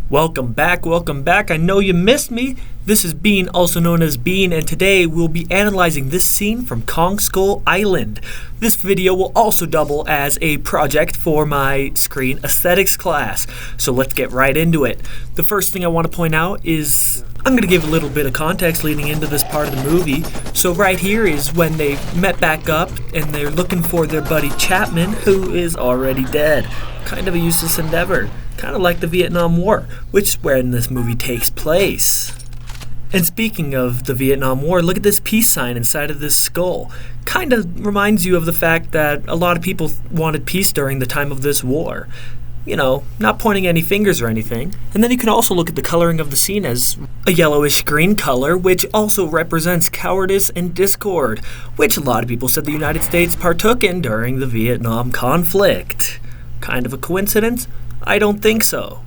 Welcome back. I know you missed me. This is Bean, also known as Bean, and today we'll be analyzing this scene from Kong Skull Island. This video will also double as a project for my screen aesthetics class, so let's get right into it. The first thing I want to point out is I'm going to give a little bit of context leading into this part of the movie. So right here is when they met back up and they're looking for their buddy Chapman, who is already dead. Kind of a useless endeavor. Kind of like the Vietnam War, which is where this movie takes place. And speaking of the Vietnam War, look at this peace sign inside of this skull. Kind of reminds you of the fact that a lot of people wanted peace during the time of this war. You know, not pointing any fingers or anything. And then you can also look at the coloring of the scene as a yellowish green color, which also represents cowardice and discord, which a lot of people said the United States partook in during the Vietnam conflict. Kind of a coincidence? I don't think so.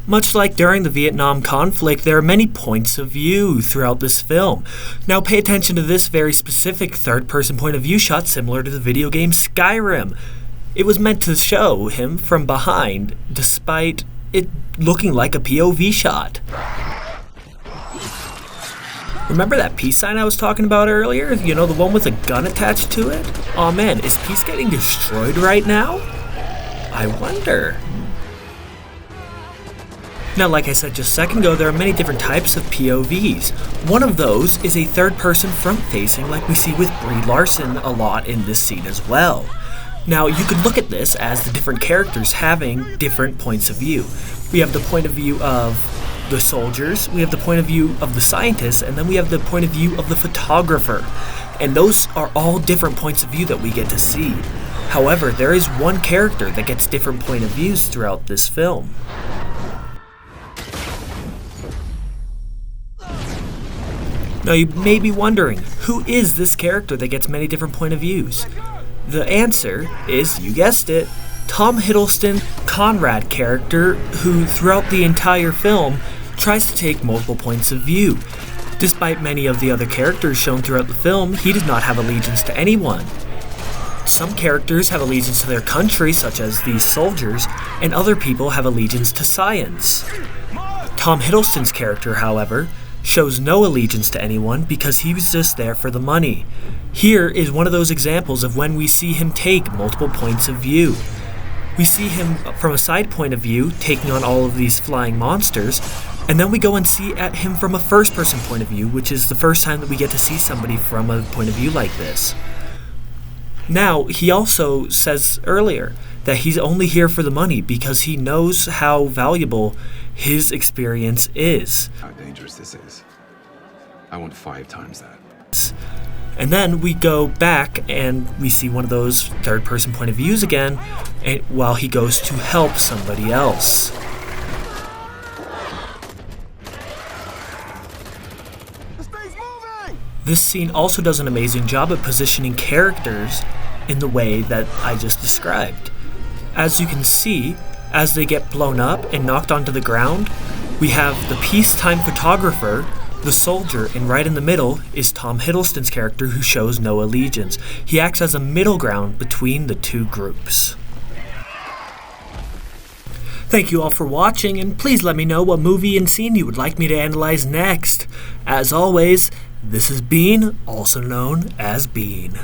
Much like during the Vietnam conflict, there are many points of view throughout this film. Now pay attention to this very specific third-person point of view shot similar to the video game Skyrim. It was meant to show him from behind, despite it looking like a POV shot. Remember that peace sign I was talking about earlier? You know, the one with a gun attached to it? Aw man, is peace getting destroyed right now? I wonder. Now, like I said just a second ago, there are many different types of POVs. One of those is a third-person front-facing like we see with Brie Larson a lot in this scene as well. Now, you could look at this as the different characters having different points of view. We have the point of view of the soldiers, we have the point of view of the scientists, and then we have the point of view of the photographer. And those are all different points of view that we get to see. However, there is one character that gets different point of views throughout this film. Now you may be wondering, who is this character that gets many different point of views? The answer is, you guessed it, Tom Hiddleston, Conrad character, who throughout the entire film tries to take multiple points of view. Despite many of the other characters shown throughout the film, he does not have allegiance to anyone. Some characters have allegiance to their country, such as these soldiers, and other people have allegiance to science. Tom Hiddleston's character, however, shows no allegiance to anyone because he was just there for the money. Here is one of those examples of when we see him take multiple points of view. We see him from a side point of view taking on all of these flying monsters, and then we go and see at him from a first-person point of view, which is the first time that we get to see somebody from a point of view like this. Now, he also says earlier that he's only here for the money because he knows how valuable his experience is. How dangerous this is. I want 5 times that. And then we go back and we see one of those third-person point of views again, and while he goes to help somebody else. This scene also does an amazing job at positioning characters in the way that I just described. As you can see, as they get blown up and knocked onto the ground, we have the peacetime photographer, the soldier, and right in the middle is Tom Hiddleston's character who shows no allegiance. He acts as a middle ground between the two groups. Thank you all for watching, and please let me know what movie and scene you would like me to analyze next. As always, this is Bean, also known as Bean.